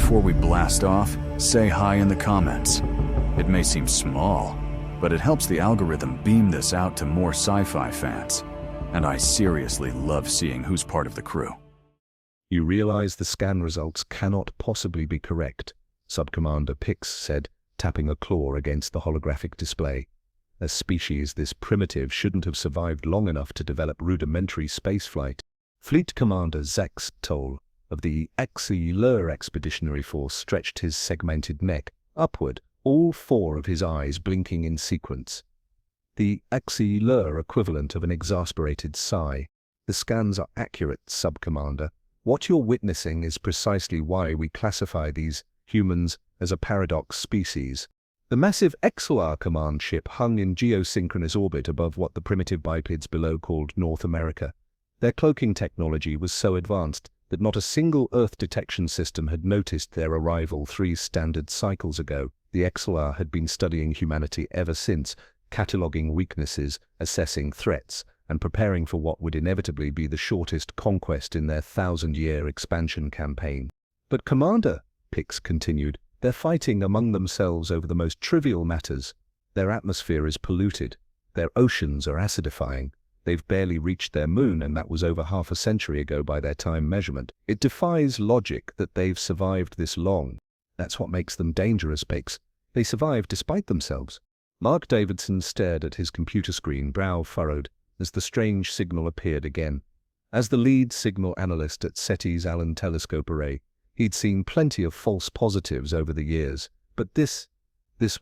before we blast off, say hi in the comments. It may seem small, but it helps the algorithm beam this out to more sci-fi fans. And I seriously love seeing who's part of the crew. You realize the scan results cannot possibly be correct, Sub-Commander Pix said, tapping a claw against the holographic display. A species this primitive shouldn't have survived long enough to develop rudimentary spaceflight. Fleet Commander Zax Toll of the HFY Expeditionary Force stretched his segmented neck upward, all four of his eyes blinking in sequence. The HFY equivalent of an exasperated sigh. The scans are accurate, Sub-Commander. What you're witnessing is precisely why we classify these humans as a paradox species. The massive XLR command ship hung in geosynchronous orbit above what the primitive bipeds below called North America. Their cloaking technology was so advanced that not a single Earth detection system had noticed their arrival 3 standard cycles ago. The XLR had been studying humanity ever since, cataloging weaknesses, assessing threats, and preparing for what would inevitably be the shortest conquest in their 1,000-year expansion campaign. But Commander, Pix continued, they're fighting among themselves over the most trivial matters. Their atmosphere is polluted. Their oceans are acidifying. They've barely reached their moon, and that was over half a century ago by their time measurement. It defies logic that they've survived this long. That's what makes them dangerous, Pix. They survive despite themselves. Mark Davidson stared at his computer screen, brow furrowed, as the strange signal appeared again. As the lead signal analyst at SETI's Allen Telescope Array, he'd seen plenty of false positives over the years, but this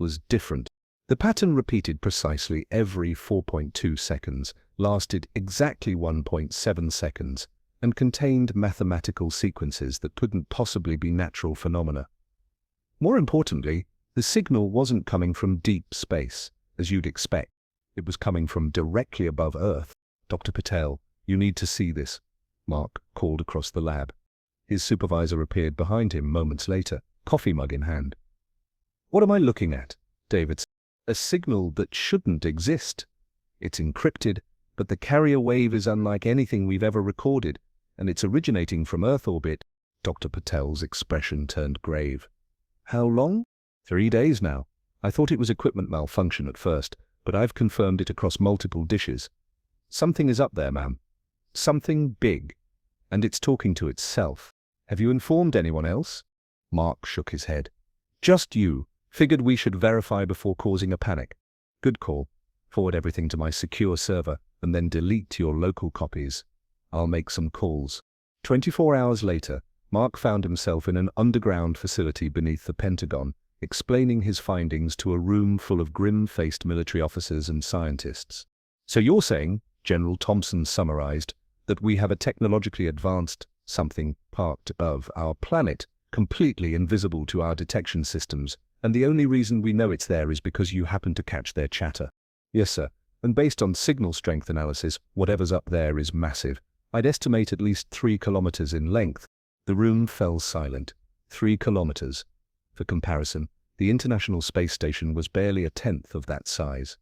was different. The pattern repeated precisely every 4.2 seconds, lasted exactly 1.7 seconds, and contained mathematical sequences that couldn't possibly be natural phenomena. More importantly, the signal wasn't coming from deep space, as you'd expect. It was coming from directly above Earth. Dr. Patel, you need to see this, Mark called across the lab. His supervisor appeared behind him moments later, coffee mug in hand. What am I looking at? David said. A signal that shouldn't exist. It's encrypted, but the carrier wave is unlike anything we've ever recorded, and it's originating from Earth orbit. Dr. Patel's expression turned grave. How long? 3 days now. I thought it was equipment malfunction at first, but I've confirmed it across multiple dishes. Something is up there, ma'am. Something big. And it's talking to itself. Have you informed anyone else? Mark shook his head. Just you. Figured we should verify before causing a panic. Good call. Forward everything to my secure server, and then delete your local copies. I'll make some calls. 24 hours later, Mark found himself in an underground facility beneath the Pentagon, explaining his findings to a room full of grim-faced military officers and scientists. So you're saying, General Thompson summarized, that we have a technologically advanced something parked above our planet, completely invisible to our detection systems, and the only reason we know it's there is because you happen to catch their chatter. Yes, sir. And based on signal strength analysis, whatever's up there is massive. I'd estimate at least 3 kilometers in length. The room fell silent. 3 kilometers. For comparison, the International Space Station was barely a tenth of that size.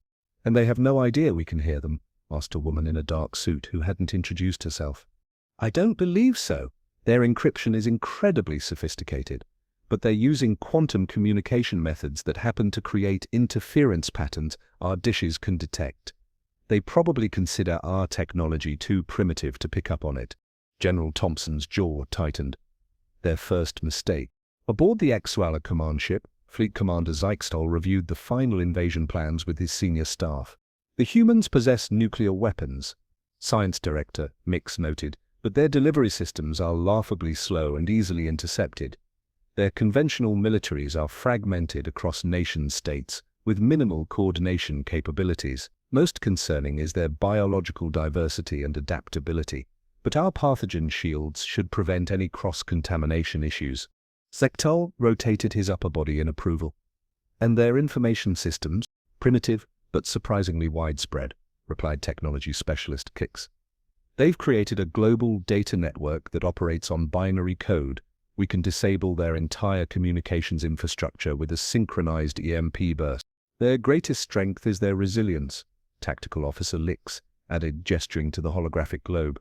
And they have no idea we can hear them? Asked a woman in a dark suit who hadn't introduced herself. I don't believe so. Their encryption is incredibly sophisticated, but they're using quantum communication methods that happen to create interference patterns our dishes can detect. They probably consider our technology too primitive to pick up on it. General Thompson's jaw tightened. Their first mistake. Aboard the XWALA command ship, Fleet Commander Zyxtol reviewed the final invasion plans with his senior staff. The humans possess nuclear weapons, Science Director Mix noted, but their delivery systems are laughably slow and easily intercepted. Their conventional militaries are fragmented across nation-states, with minimal coordination capabilities. Most concerning is their biological diversity and adaptability, but our pathogen shields should prevent any cross-contamination issues. Zyxtol rotated his upper body in approval. And their information systems, primitive but surprisingly widespread, replied technology specialist Kix. They've created a global data network that operates on binary code. We can disable their entire communications infrastructure with a synchronized EMP burst. Their greatest strength is their resilience, Tactical Officer Lix added, gesturing to the holographic globe.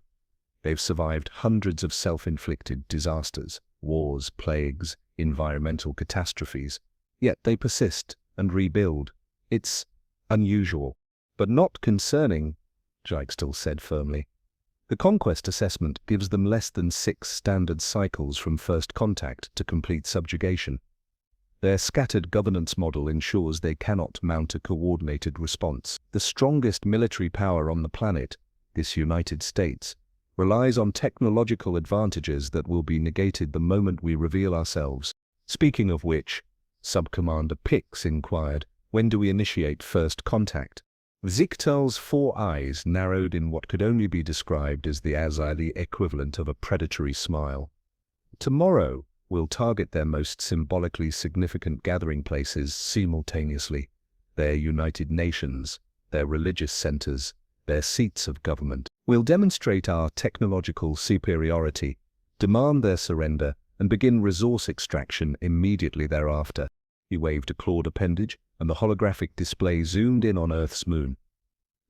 They've survived hundreds of self-inflicted disasters, wars, plagues, environmental catastrophes. Yet they persist and rebuild. It's unusual, but not concerning, Jike still said firmly. The conquest assessment gives them less than 6 standard cycles from first contact to complete subjugation. Their scattered governance model ensures they cannot mount a coordinated response. The strongest military power on the planet, this United States, relies on technological advantages that will be negated the moment we reveal ourselves. Speaking of which, Sub-Commander Pix inquired, when do we initiate first contact? Zichtel's 4 eyes narrowed in what could only be described as the Azili equivalent of a predatory smile. Tomorrow, we'll target their most symbolically significant gathering places simultaneously, their United Nations, their religious centers, their seats of government. We'll demonstrate our technological superiority, demand their surrender, and begin resource extraction immediately thereafter. He waved a clawed appendage, and the holographic display zoomed in on Earth's moon.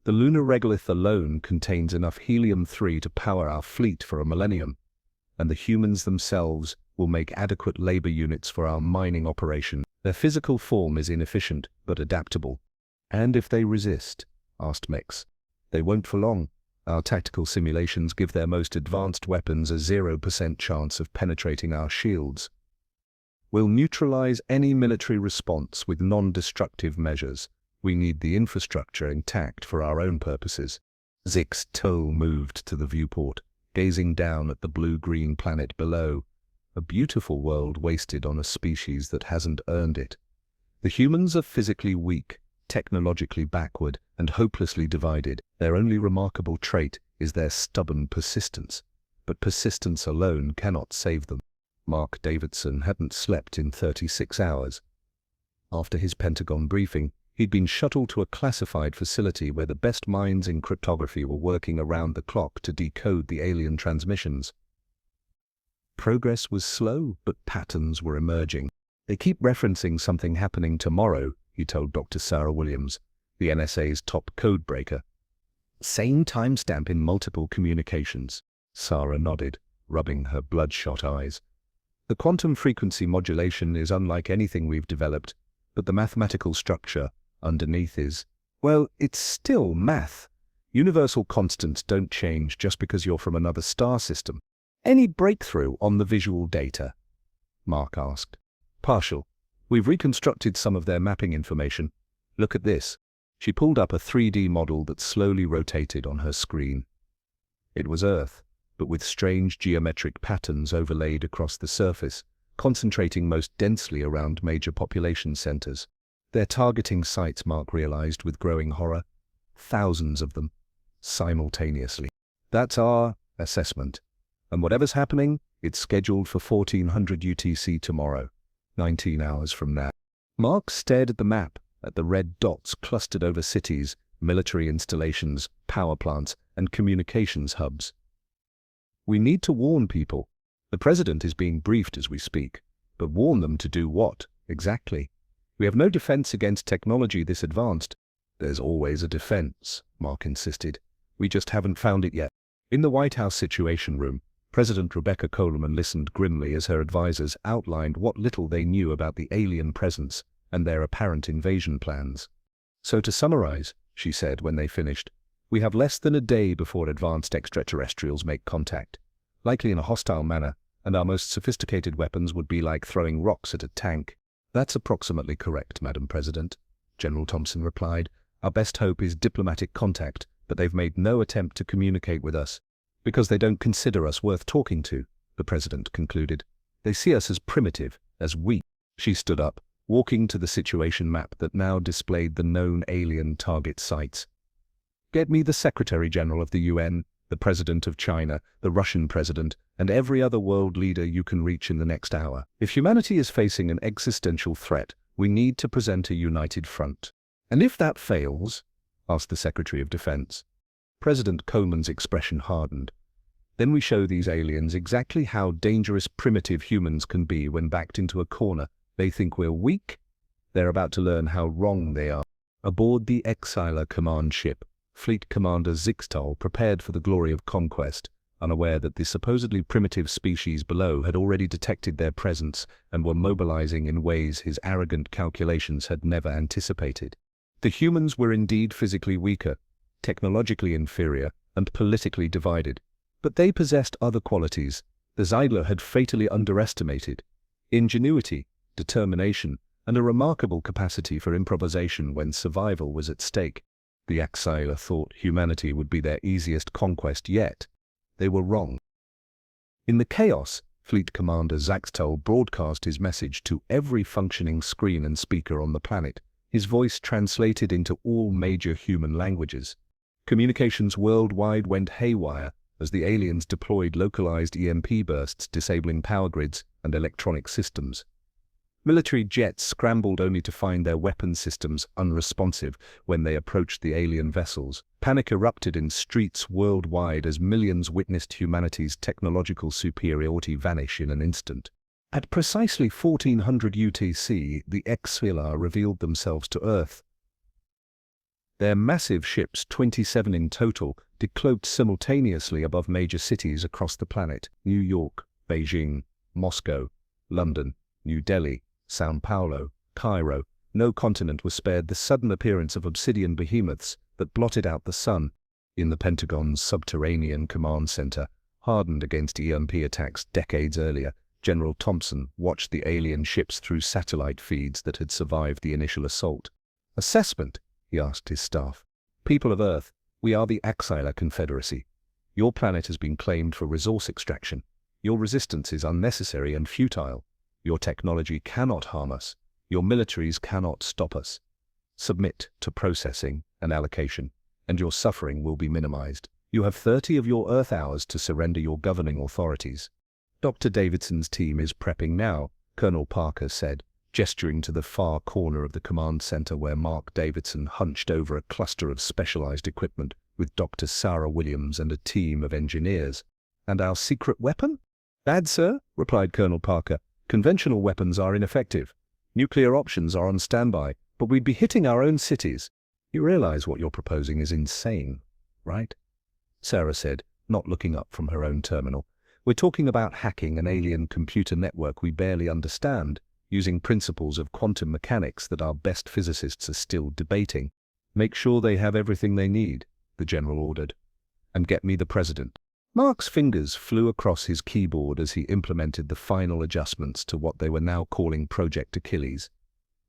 The lunar regolith alone contains enough helium-3 to power our fleet for a millennium, and the humans themselves will make adequate labor units for our mining operation. Their physical form is inefficient, but adaptable. And if they resist, asked Mex, they won't for long. Our tactical simulations give their most advanced weapons a 0% chance of penetrating our shields. We'll neutralize any military response with non-destructive measures. We need the infrastructure intact for our own purposes. Zix's toe moved to the viewport, gazing down at the blue-green planet below. A beautiful world wasted on a species that hasn't earned it. The humans are physically weak, technologically backward, and hopelessly divided. Their only remarkable trait is their stubborn persistence. But persistence alone cannot save them. Mark Davidson hadn't slept in 36 hours. After his Pentagon briefing, he'd been shuttled to a classified facility where the best minds in cryptography were working around the clock to decode the alien transmissions. Progress was slow, but patterns were emerging. They keep referencing something happening tomorrow, he told Dr. Sarah Williams, the NSA's top codebreaker. Same timestamp in multiple communications. Sarah nodded, rubbing her bloodshot eyes. The quantum frequency modulation is unlike anything we've developed, but the mathematical structure underneath is, well, it's still math. Universal constants don't change just because you're from another star system. Any breakthrough on the visual data? Mark asked. Partial. We've reconstructed some of their mapping information. Look at this. She pulled up a 3D model that slowly rotated on her screen. It was Earth, but with strange geometric patterns overlaid across the surface, concentrating most densely around major population centers. They're targeting sites, Mark realized with growing horror. Thousands of them, simultaneously. That's our assessment. And whatever's happening, it's scheduled for 1400 UTC tomorrow, 19 hours from now. Mark stared at the map, at the red dots clustered over cities, military installations, power plants, and communications hubs. We need to warn people. The president is being briefed as we speak. But warn them to do what, exactly? We have no defense against technology this advanced. There's always a defense, Mark insisted. We just haven't found it yet. In the White House Situation Room, President Rebecca Coleman listened grimly as her advisors outlined what little they knew about the alien presence and their apparent invasion plans. So to summarize, she said when they finished, we have less than a day before advanced extraterrestrials make contact, likely in a hostile manner, and our most sophisticated weapons would be like throwing rocks at a tank. That's approximately correct, Madam President, General Thompson replied. Our best hope is diplomatic contact, but they've made no attempt to communicate with us. Because they don't consider us worth talking to, the President concluded. They see us as primitive, as weak. She stood up, walking to the situation map that now displayed the known alien target sites. Get me the Secretary General of the UN, the President of China, the Russian President, and every other world leader you can reach in the next hour. If humanity is facing an existential threat, we need to present a united front. And if that fails, asked the Secretary of Defense. President Coleman's expression hardened. Then we show these aliens exactly how dangerous primitive humans can be when backed into a corner. They think we're weak. They're about to learn how wrong they are. Aboard the Exiler command ship, Fleet Commander Zixtal prepared for the glory of conquest, unaware that the supposedly primitive species below had already detected their presence and were mobilizing in ways his arrogant calculations had never anticipated. The humans were indeed physically weaker, technologically inferior, and politically divided. But they possessed other qualities the Zeidler had fatally underestimated: ingenuity, determination, and a remarkable capacity for improvisation when survival was at stake. The Axila thought humanity would be their easiest conquest yet. They were wrong. In the chaos, Fleet Commander Zaxtel broadcast his message to every functioning screen and speaker on the planet, his voice translated into all major human languages. Communications worldwide went haywire as the aliens deployed localized EMP bursts disabling power grids and electronic systems. Military jets scrambled only to find their weapon systems unresponsive when they approached the alien vessels. Panic erupted in streets worldwide as millions witnessed humanity's technological superiority vanish in an instant. At precisely 1400 UTC, the Xfilar revealed themselves to Earth. Their massive ships, 27 in total, decloaked simultaneously above major cities across the planet: New York, Beijing, Moscow, London, New Delhi, Sao Paulo, Cairo. No continent was spared the sudden appearance of obsidian behemoths that blotted out the sun. In the Pentagon's subterranean command center, hardened against EMP attacks decades earlier, General Thompson watched the alien ships through satellite feeds that had survived the initial assault. "Assessment?" he asked his staff. "People of Earth, we are the Axila Confederacy. Your planet has been claimed for resource extraction. Your resistance is unnecessary and futile. Your technology cannot harm us. Your militaries cannot stop us. Submit to processing and allocation, and your suffering will be minimized. You have 30 of your Earth hours to surrender your governing authorities." "Dr. Davidson's team is prepping now," Colonel Parker said, gesturing to the far corner of the command center where Mark Davidson hunched over a cluster of specialized equipment with Dr. Sarah Williams and a team of engineers. "And our secret weapon?" "Bad, sir," replied Colonel Parker. "Conventional weapons are ineffective. Nuclear options are on standby, but we'd be hitting our own cities." "You realize what you're proposing is insane, right?" Sarah said, not looking up from her own terminal. "We're talking about hacking an alien computer network we barely understand, using principles of quantum mechanics that our best physicists are still debating." "Make sure they have everything they need," the general ordered. "And get me the president." Mark's fingers flew across his keyboard as he implemented the final adjustments to what they were now calling Project Achilles.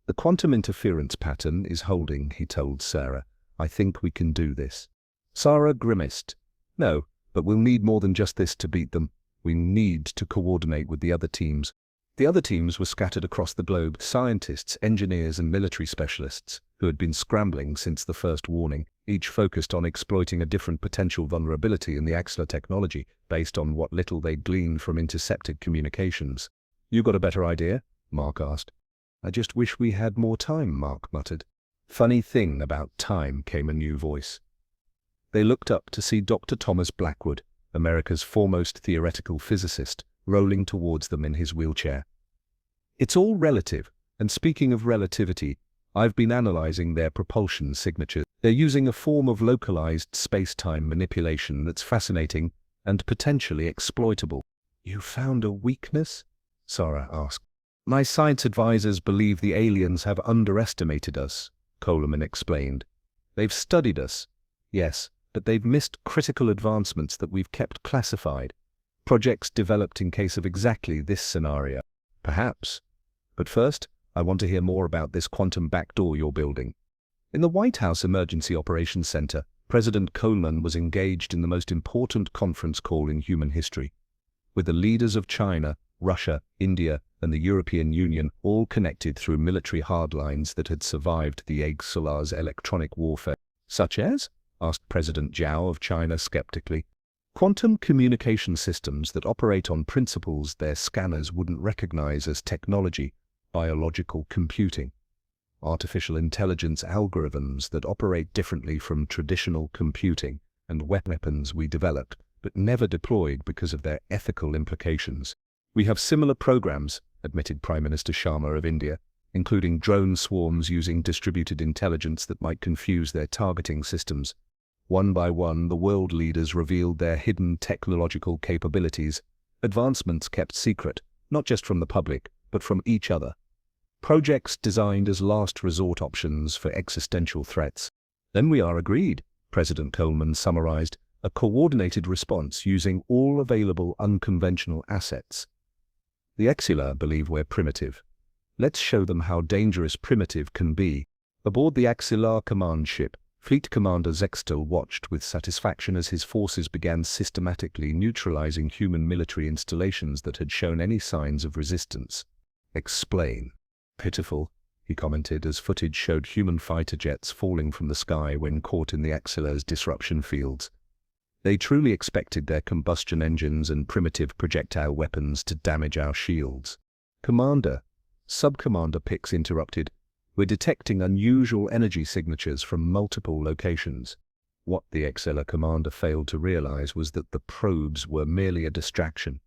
"The quantum interference pattern is holding," he told Sarah. "I think we can do this." Sarah grimaced. "No, but we'll need more than just this to beat them. We need to coordinate with the other teams." The other teams were scattered across the globe: scientists, engineers, and military specialists who had been scrambling since the first warning, each focused on exploiting a different potential vulnerability in the Axla technology based on what little they'd gleaned from intercepted communications. "You got a better idea?" Mark asked. "I just wish we had more time," Mark muttered. "Funny thing about time," came a new voice. They looked up to see Dr. Thomas Blackwood, America's foremost theoretical physicist, rolling towards them in his wheelchair. "It's all relative, and speaking of relativity, I've been analyzing their propulsion signatures. They're using a form of localized space-time manipulation that's fascinating and potentially exploitable." "You found a weakness?" Sarah asked. "My science advisors believe the aliens have underestimated us," Coleman explained. "They've studied us, yes, but they've missed critical advancements that we've kept classified. Projects developed in case of exactly this scenario." "Perhaps. But first, I want to hear more about this quantum backdoor you're building." In the White House Emergency Operations Center, President Coleman was engaged in the most important conference call in human history, with the leaders of China, Russia, India, and the European Union all connected through military hardlines that had survived the Egg-Solar's electronic warfare. "Such as?" asked President Zhao of China skeptically. "Quantum communication systems that operate on principles their scanners wouldn't recognize as technology: biological computing. Artificial intelligence algorithms that operate differently from traditional computing, and weapons we developed but never deployed because of their ethical implications." "We have similar programs," admitted Prime Minister Sharma of India, "including drone swarms using distributed intelligence that might confuse their targeting systems." One by one, the world leaders revealed their hidden technological capabilities, advancements kept secret, not just from the public, but from each other. Projects designed as last resort options for existential threats. "Then we are agreed," President Coleman summarized, "a coordinated response using all available unconventional assets. The Exila believe we're primitive. Let's show them how dangerous primitive can be." Aboard the Axilar command ship, Fleet Commander Zextel watched with satisfaction as his forces began systematically neutralizing human military installations that had shown any signs of resistance. "Explain." "Pitiful," he commented as footage showed human fighter jets falling from the sky when caught in the Axilar's disruption fields. They truly expected their combustion engines and primitive projectile weapons to damage our shields. "Commander," Sub-Commander Pix interrupted, "we're detecting unusual energy signatures from multiple locations." What the Exila commander failed to realize was that the probes were merely a distraction.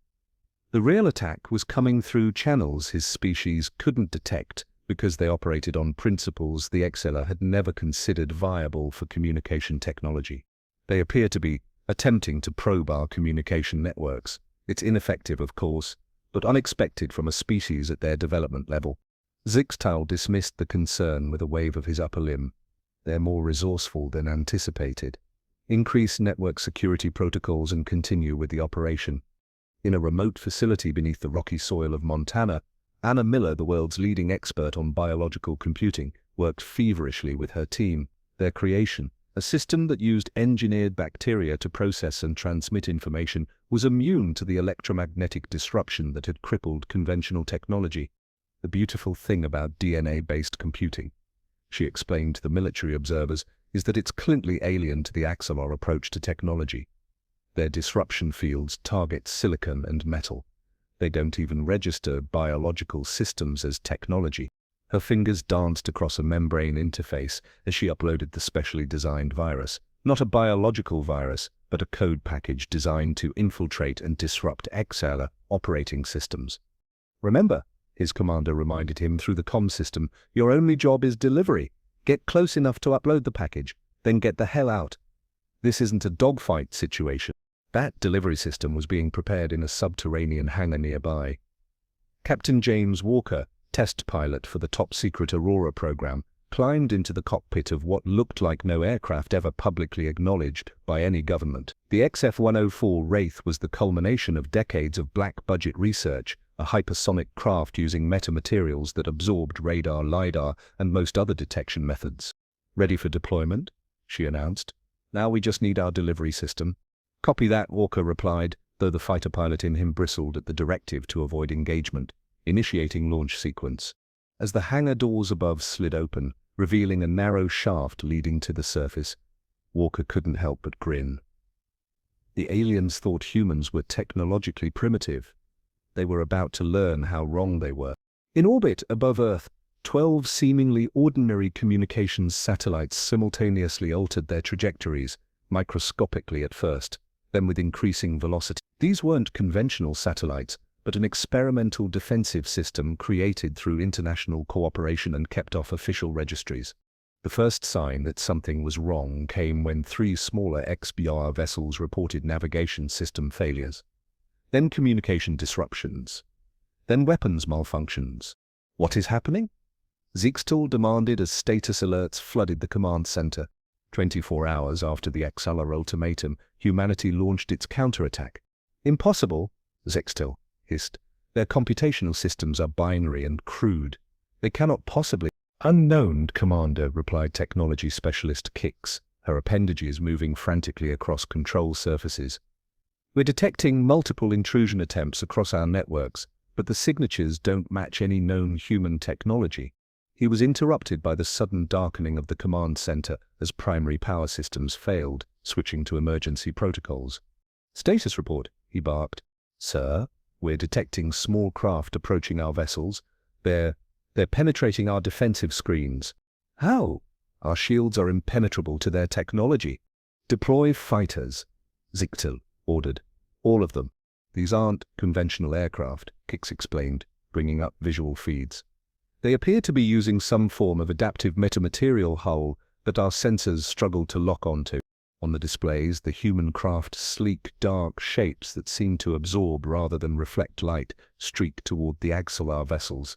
The real attack was coming through channels his species couldn't detect because they operated on principles the Exila had never considered viable for communication technology. They appear to be attempting to probe our communication networks. It's ineffective, of course, but unexpected from a species at their development level. Zixtal dismissed the concern with a wave of his upper limb. They're more resourceful than anticipated. Increase network security protocols and continue with the operation. In a remote facility beneath the rocky soil of Montana, Anna Miller, the world's leading expert on biological computing, worked feverishly with her team. Their creation, a system that used engineered bacteria to process and transmit information, was immune to the electromagnetic disruption that had crippled conventional technology. "The beautiful thing about DNA-based computing," she explained to the military observers, "is that it's clearly alien to the Axelor approach to technology. Their disruption fields target silicon and metal. They don't even register biological systems as technology." Her fingers danced across a membrane interface as she uploaded the specially designed virus. Not a biological virus, but a code package designed to infiltrate and disrupt Exila operating systems. "Remember," his commander reminded him through the comm system, "your only job is delivery. Get close enough to upload the package, then get the hell out." This isn't a dogfight situation. That delivery system was being prepared in a subterranean hangar nearby. Captain James Walker, test pilot for the top-secret Aurora program, climbed into the cockpit of what looked like no aircraft ever publicly acknowledged by any government. The XF-104 Wraith was the culmination of decades of black-budget research, a hypersonic craft using metamaterials that absorbed radar, LiDAR, and most other detection methods. "Ready for deployment," she announced. "Now we just need our delivery system." "Copy that," Walker replied, though the fighter pilot in him bristled at the directive to avoid engagement. Initiating launch sequence. As the hangar doors above slid open, revealing a narrow shaft leading to the surface, Walker couldn't help but grin. The aliens thought humans were technologically primitive. They were about to learn how wrong they were. In orbit above Earth, 12 seemingly ordinary communications satellites simultaneously altered their trajectories, microscopically at first, then with increasing velocity. These weren't conventional satellites, but an experimental defensive system created through international cooperation and kept off official registries. The first sign that something was wrong came when 3 smaller XBR vessels reported navigation system failures. Then communication disruptions. Then weapons malfunctions. "What is happening?" Zixtal demanded as status alerts flooded the command center. 24 hours after the Exila ultimatum, humanity launched its counterattack. "Impossible," Zixtal hissed. "Their computational systems are binary and crude. They cannot possibly—" "Unknown, Commander," replied technology specialist Kix, her appendages moving frantically across control surfaces. "We're detecting multiple intrusion attempts across our networks, but the signatures don't match any known human technology." He was interrupted by the sudden darkening of the command center as primary power systems failed, switching to emergency protocols. "Status report," he barked. "Sir, we're detecting small craft approaching our vessels. They're penetrating our defensive screens." "How?" "Our shields are impenetrable to their technology." "Deploy fighters," Zixtal ordered. "All of them." "These aren't conventional aircraft," Kix explained, bringing up visual feeds. "They appear to be using some form of adaptive metamaterial hull that our sensors struggle to lock onto." On the displays, the human craft sleek, dark shapes that seemed to absorb rather than reflect light streaked toward the Axelar vessels.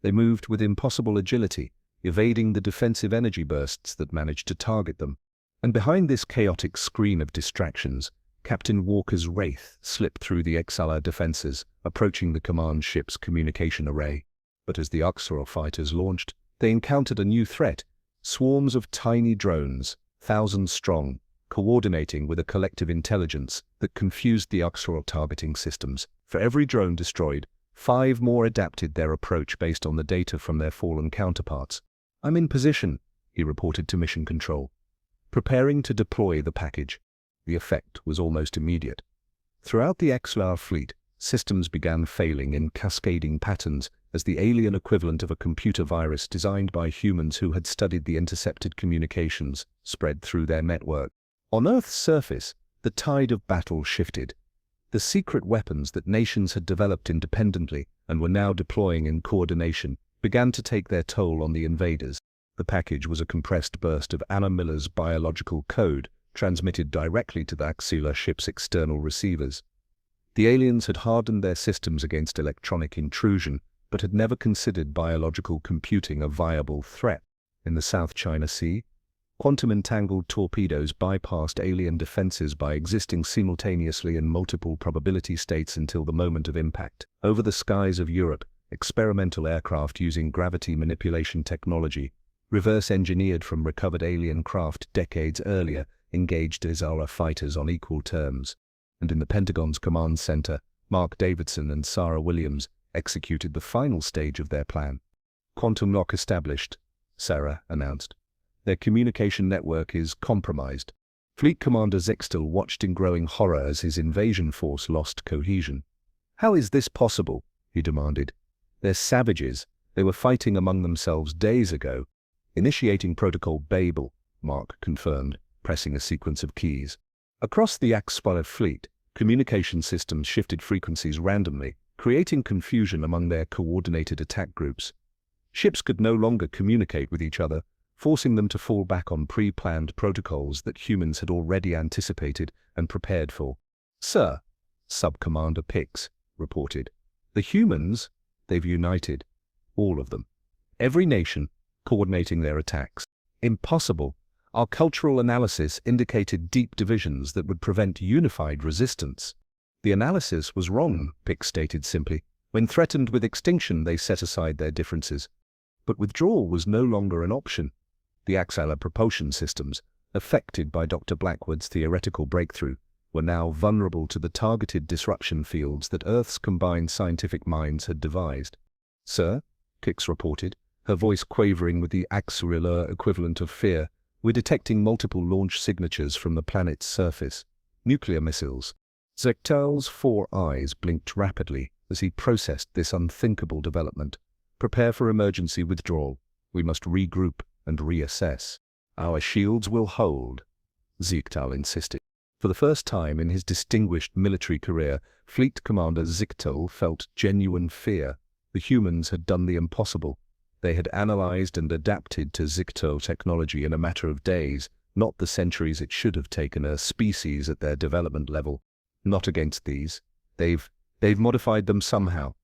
They moved with impossible agility, evading the defensive energy bursts that managed to target them. And behind this chaotic screen of distractions, Captain Walker's Wraith slipped through the Axelar defenses, approaching the command ship's communication array. But as the Axelar fighters launched, they encountered a new threat: swarms of tiny drones, thousands strong, coordinating with a collective intelligence that confused the Axelar targeting systems. For every drone destroyed, 5 more adapted their approach based on the data from their fallen counterparts. "I'm in position," he reported to Mission Control, preparing to deploy the package. The effect was almost immediate. Throughout the Axelar fleet, systems began failing in cascading patterns as the alien equivalent of a computer virus designed by humans who had studied the intercepted communications spread through their network. On Earth's surface, the tide of battle shifted. The secret weapons that nations had developed independently and were now deploying in coordination began to take their toll on the invaders. The package was a compressed burst of Anna Miller's biological code transmitted directly to the Axelar ship's external receivers. The aliens had hardened their systems against electronic intrusion, but had never considered biological computing a viable threat. In the South China Sea, quantum-entangled torpedoes bypassed alien defenses by existing simultaneously in multiple probability states until the moment of impact. Over the skies of Europe, experimental aircraft using gravity manipulation technology, reverse-engineered from recovered alien craft decades earlier, engaged Axelar fighters on equal terms. And in the Pentagon's command center, Mark Davidson and Sarah Williams executed the final stage of their plan. "Quantum lock established," Sarah announced. "Their communication network is compromised." Fleet Commander Zixtel watched in growing horror as his invasion force lost cohesion. "How is this possible?" he demanded. "They're savages. They were fighting among themselves days ago." "Initiating Protocol Babel," Mark confirmed, pressing a sequence of keys. Across the Axelar fleet, communication systems shifted frequencies randomly, creating confusion among their coordinated attack groups. Ships could no longer communicate with each other, forcing them to fall back on pre-planned protocols that humans had already anticipated and prepared for. "Sir," Sub-Commander Pix reported, "the humans, they've united. All of them. Every nation, coordinating their attacks. Impossible. Our cultural analysis indicated deep divisions that would prevent unified resistance." "The analysis was wrong," Pix stated simply. "When threatened with extinction, they set aside their differences." But withdrawal was no longer an option. The Axelar propulsion systems, affected by Dr. Blackwood's theoretical breakthrough, were now vulnerable to the targeted disruption fields that Earth's combined scientific minds had devised. "Sir," Pix reported, her voice quavering with the Axelar equivalent of fear, "we're detecting multiple launch signatures from the planet's surface. Nuclear missiles." Zechtel's 4 eyes blinked rapidly as he processed this unthinkable development. "Prepare for emergency withdrawal. We must regroup and reassess." "Our shields will hold," Zechtel insisted. For the first time in his distinguished military career, Fleet Commander Zechtel felt genuine fear. The humans had done the impossible. They had analyzed and adapted to Zechtel technology in a matter of days, not the centuries it should have taken a species at their development level. Not against these. They've modified them somehow.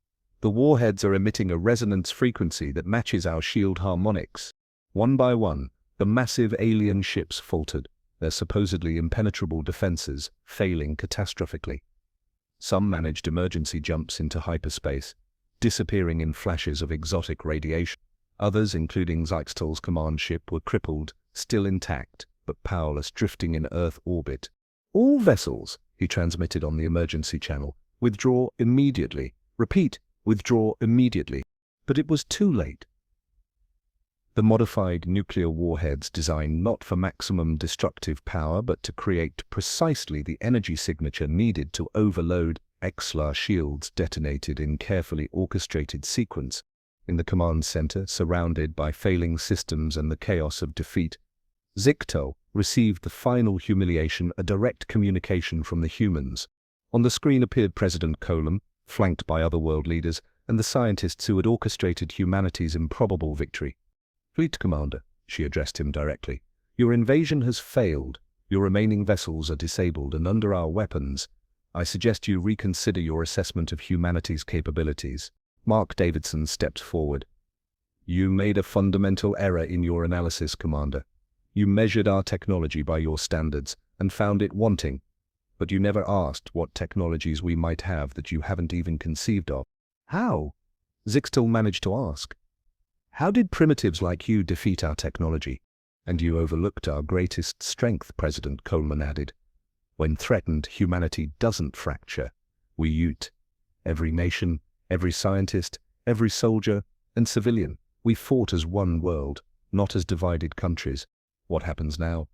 The warheads are emitting a resonance frequency that matches our shield harmonics. One by one, the massive alien ships faltered, their supposedly impenetrable defenses failing catastrophically. Some managed emergency jumps into hyperspace, disappearing in flashes of exotic radiation. Others, including Zechtel's command ship, were crippled, still intact, but powerless, drifting in Earth orbit. "All vessels," he transmitted on the emergency channel, "withdraw immediately. Repeat, withdraw immediately." But it was too late. The modified nuclear warheads, designed not for maximum destructive power but to create precisely the energy signature needed to overload Axelar shields, detonated in carefully orchestrated sequence. In the command center, surrounded by failing systems and the chaos of defeat, Zechtel received the final humiliation: a direct communication from the humans. On the screen appeared President Colum, flanked by other world leaders, and the scientists who had orchestrated humanity's improbable victory. "Fleet Commander," she addressed him directly, "your invasion has failed. Your remaining vessels are disabled and under our weapons. I suggest you reconsider your assessment of humanity's capabilities. Mark Davidson stepped forward. You made a fundamental error in your analysis, Commander. You measured our technology by your standards and found it wanting, but you never asked what technologies we might have that you haven't even conceived of. How? Zixtel managed to ask. How did primitives like you defeat our technology? And you overlooked our greatest strength, President Coleman added. When threatened, humanity doesn't fracture. We ute. Every nation, every scientist, every soldier, and civilian. We fought as one world, not as divided countries. What happens now?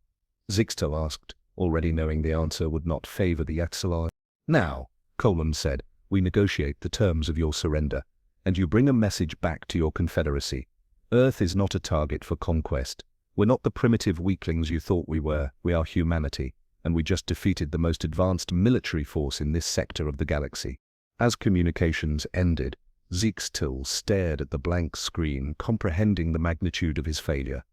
Zixtel asked, already knowing the answer would not favor the Axelar. Now, Coleman said, we negotiate the terms of your surrender, and you bring a message back to your confederacy. Earth is not a target for conquest. We're not the primitive weaklings you thought we were. We are humanity, and we just defeated the most advanced military force in this sector of the galaxy. As communications ended, Zixtel stared at the blank screen, comprehending the magnitude of his failure.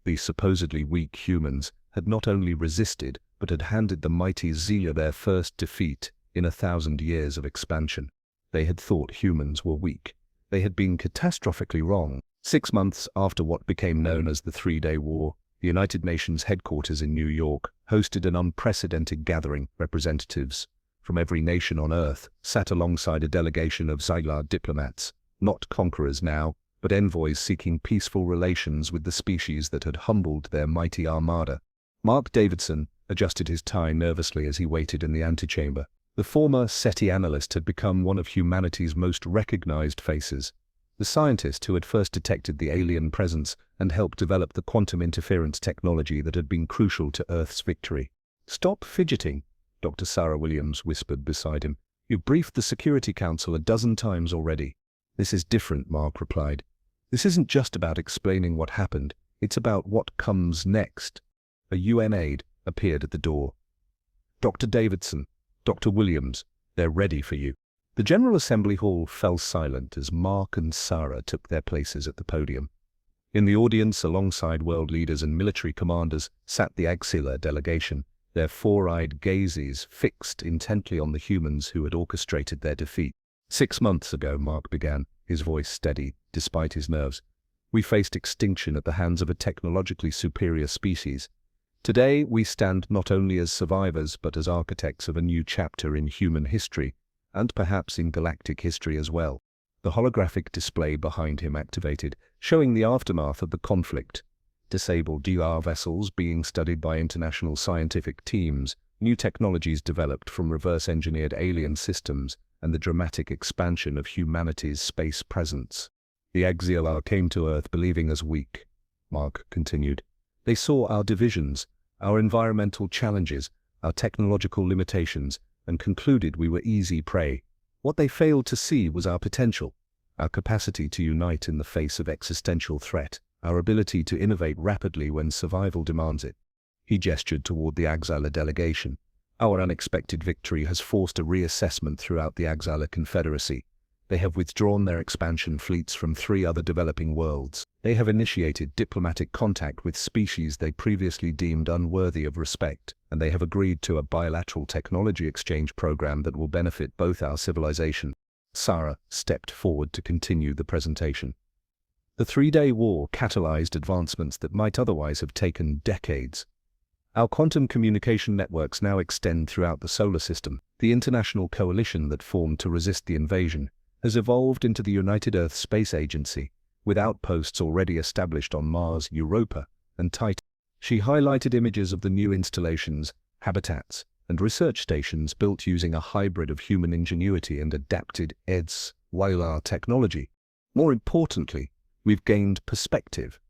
These supposedly weak humans had not only resisted, but had handed the mighty Zia their first defeat in 1,000 years of expansion. They had thought humans were weak. They had been catastrophically wrong. 6 months after what became known as the Three-Day War, the United Nations headquarters in New York hosted an unprecedented gathering. Representatives from every nation on Earth sat alongside a delegation of Xylar diplomats, not conquerors now, but envoys seeking peaceful relations with the species that had humbled their mighty armada. Mark Davidson adjusted his tie nervously as he waited in the antechamber. The former SETI analyst had become one of humanity's most recognized faces. The scientist who had first detected the alien presence and helped develop the quantum interference technology that had been crucial to Earth's victory. Stop fidgeting, Dr. Sarah Williams whispered beside him. You've briefed the Security Council a dozen times already. This is different, Mark replied. This isn't just about explaining what happened, it's about what comes next. A UN aide appeared at the door. Dr. Davidson, Dr. Williams, they're ready for you. The General Assembly Hall fell silent as Mark and Sarah took their places at the podium. In the audience, alongside world leaders and military commanders, sat the Axelar delegation, their four-eyed gazes fixed intently on the humans who had orchestrated their defeat. 6 months ago, Mark began, his voice steady, despite his nerves. We faced extinction at the hands of a technologically superior species. Today, we stand not only as survivors, but as architects of a new chapter in human history, and perhaps in galactic history as well. The holographic display behind him activated, showing the aftermath of the conflict. Disabled DR vessels being studied by international scientific teams, new technologies developed from reverse-engineered alien systems, and the dramatic expansion of humanity's space presence. The Axelar came to Earth believing us weak, Mark continued. They saw our divisions, our environmental challenges, our technological limitations, and concluded we were easy prey. What they failed to see was our potential, our capacity to unite in the face of existential threat, our ability to innovate rapidly when survival demands it. He gestured toward the Axelar delegation. Our unexpected victory has forced a reassessment throughout the Axelar Confederacy. They have withdrawn their expansion fleets from 3 other developing worlds. They have initiated diplomatic contact with species they previously deemed unworthy of respect, and they have agreed to a bilateral technology exchange program that will benefit both our civilizations. Sarah stepped forward to continue the presentation. The Three-Day War catalyzed advancements that might otherwise have taken decades. Our quantum communication networks now extend throughout the solar system. The international coalition that formed to resist the invasion has evolved into the United Earth Space Agency, with outposts already established on Mars, Europa, and Titan. She highlighted images of the new installations, habitats, and research stations built using a hybrid of human ingenuity and adapted HFY technology. More importantly, we've gained perspective.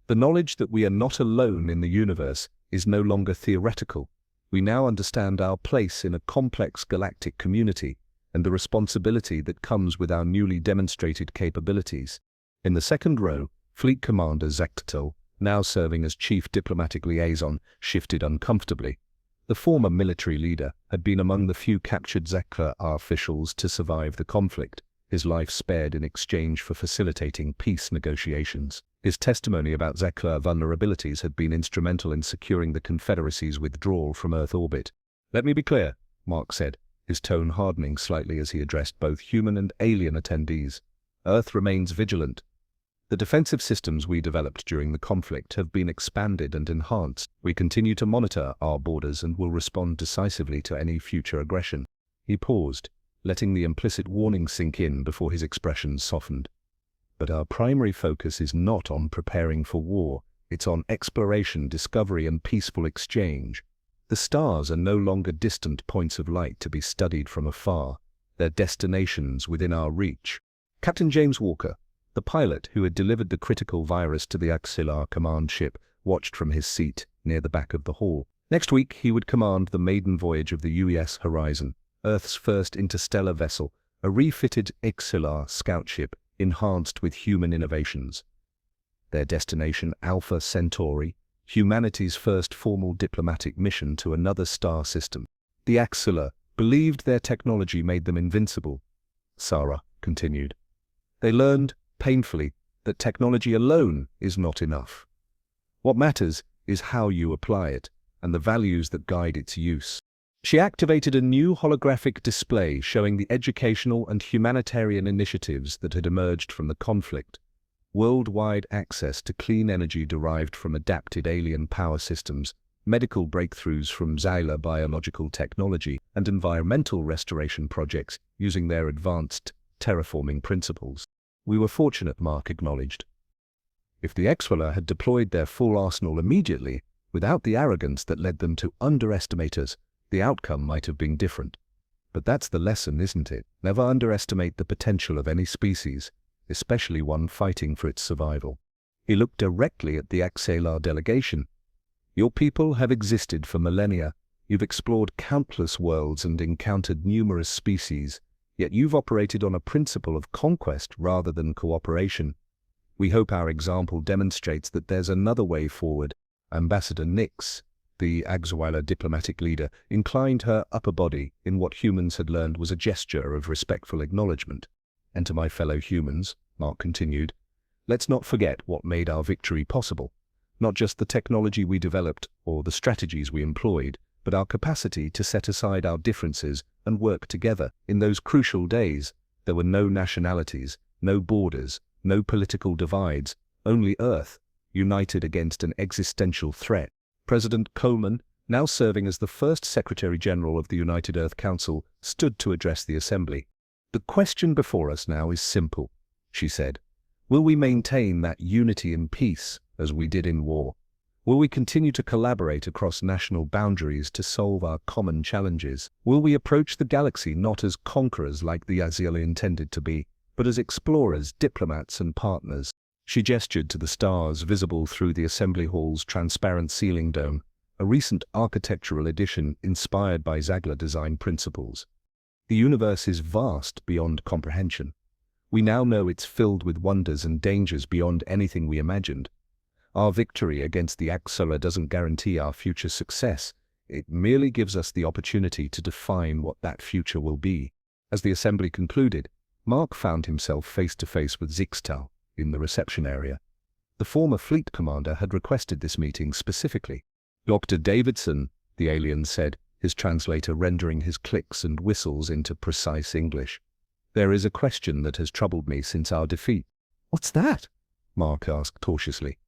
The knowledge that we are not alone in the universe is no longer theoretical. We now understand our place in a complex galactic community and the responsibility that comes with our newly demonstrated capabilities. In the second row, Fleet Commander Zixtel, now serving as Chief Diplomatic Liaison, shifted uncomfortably. The former military leader had been among the few captured Zixtel officials to survive the conflict, his life spared in exchange for facilitating peace negotiations. His testimony about Zekler vulnerabilities had been instrumental in securing the Confederacy's withdrawal from Earth orbit. "Let me be clear," Mark said, his tone hardening slightly as he addressed both human and alien attendees. "Earth remains vigilant. The defensive systems we developed during the conflict have been expanded and enhanced. We continue to monitor our borders and will respond decisively to any future aggression." He paused, letting the implicit warning sink in before his expression softened. "But our primary focus is not on preparing for war. It's on exploration, discovery, and peaceful exchange. The stars are no longer distant points of light to be studied from afar. They're destinations within our reach." Captain James Walker, the pilot who had delivered the critical virus to the Axillar command ship, watched from his seat near the back of the hall. Next week, he would command the maiden voyage of the UES Horizon, Earth's first interstellar vessel, a refitted Axillar scout ship enhanced with human innovations. Their destination, Alpha Centauri, humanity's first formal diplomatic mission to another star system. The Axillar believed their technology made them invincible, Sarah continued. They learned, painfully, that technology alone is not enough. What matters is how you apply it and the values that guide its use. She activated a new holographic display showing the educational and humanitarian initiatives that had emerged from the conflict. Worldwide access to clean energy derived from adapted alien power systems, medical breakthroughs from Xyla biological technology, and environmental restoration projects using their advanced terraforming principles. "We were fortunate," Mark acknowledged. "If the Axillar had deployed their full arsenal immediately, without the arrogance that led them to underestimate us, the outcome might have been different. But that's the lesson, isn't it? Never underestimate the potential of any species, especially one fighting for its survival." He looked directly at the Axillar delegation. "Your people have existed for millennia. You've explored countless worlds and encountered numerous species, yet you've operated on a principle of conquest rather than cooperation. We hope our example demonstrates that there's another way forward." Ambassador Nix, the Axillar diplomatic leader, inclined her upper body in what humans had learned was a gesture of respectful acknowledgement. "And to my fellow humans," Mark continued, "let's not forget what made our victory possible. Not just the technology we developed or the strategies we employed, but our capacity to set aside our differences and work together. In those crucial days, there were no nationalities, no borders, no political divides, only Earth, united against an existential threat." President Coleman, now serving as the first Secretary General of the United Earth Council, stood to address the Assembly. "The question before us now is simple," she said. "Will we maintain that unity in peace as we did in war? Will we continue to collaborate across national boundaries to solve our common challenges? Will we approach the galaxy not as conquerors like the Axillar intended to be, but as explorers, diplomats, and partners?" She gestured to the stars visible through the Assembly Hall's transparent ceiling dome, a recent architectural addition inspired by Xagla design principles. "The universe is vast beyond comprehension. We now know it's filled with wonders and dangers beyond anything we imagined. Our victory against the Axillar doesn't guarantee our future success. It merely gives us the opportunity to define what that future will be." As the assembly concluded, Mark found himself face to face with Zixtal in the reception area. The former fleet commander had requested this meeting specifically. "Dr. Davidson," the alien said, his translator rendering his clicks and whistles into precise English. "There is a question that has troubled me since our defeat." "What's that?" Mark asked cautiously.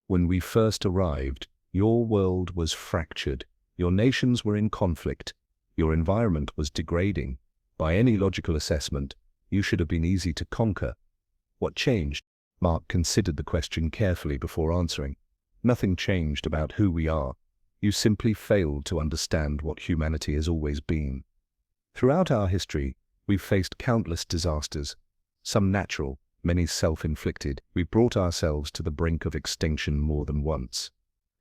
"When we first arrived, your world was fractured. Your nations were in conflict. Your environment was degrading. By any logical assessment, you should have been easy to conquer. What changed?" Mark considered the question carefully before answering. "Nothing changed about who we are. You simply failed to understand what humanity has always been. Throughout our history, we've faced countless disasters, some natural, many self-inflicted. We've brought ourselves to the brink of extinction more than once.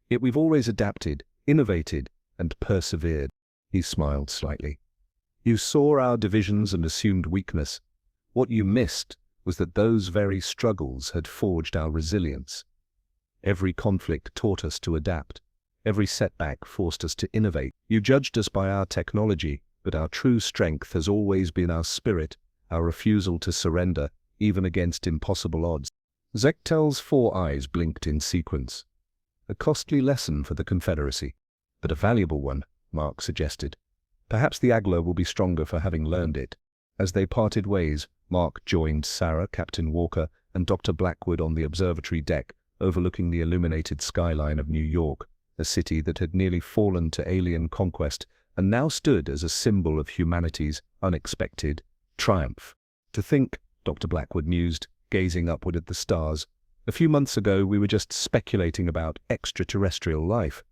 Yet we've always adapted, innovated, and persevered." He smiled slightly. "You saw our divisions and assumed weakness. What you missed was that those very struggles had forged our resilience. Every conflict taught us to adapt. Every setback forced us to innovate. You judged us by our technology, but our true strength has always been our spirit, our refusal to surrender, even against impossible odds." Zechtel's 4 eyes blinked in sequence. A costly lesson for the Confederacy, but a valuable one, Mark suggested. Perhaps the Agla will be stronger for having learned it. As they parted ways, Mark joined Sarah, Captain Walker, and Dr. Blackwood on the observatory deck, overlooking the illuminated skyline of New York, a city that had nearly fallen to alien conquest and now stood as a symbol of humanity's unexpected triumph. To think, Dr. Blackwood mused, gazing upward at the stars, a few months ago we were just speculating about extraterrestrial life.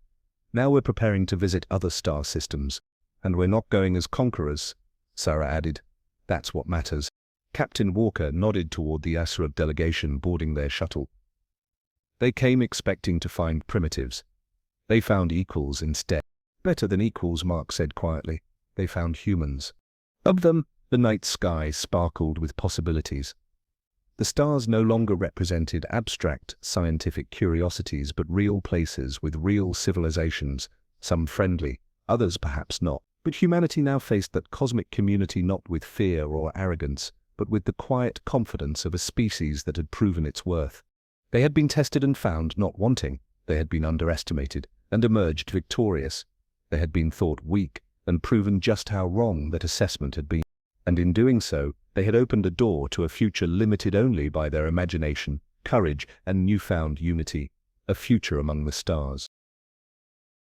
Now we're preparing to visit other star systems. And we're not going as conquerors, Sarah added. That's what matters. Captain Walker nodded toward the Asura delegation boarding their shuttle. They came expecting to find primitives. They found equals instead. Better than equals, Mark said quietly. They found humans. Of them, the night sky sparkled with possibilities. The stars no longer represented abstract scientific curiosities, but real places with real civilizations, some friendly, others perhaps not. But humanity now faced that cosmic community not with fear or arrogance, but with the quiet confidence of a species that had proven its worth. They had been tested and found not wanting. They had been underestimated and emerged victorious. They had been thought weak and proven just how wrong that assessment had been. And in doing so, they had opened a door to a future limited only by their imagination, courage, and newfound unity, a future among the stars.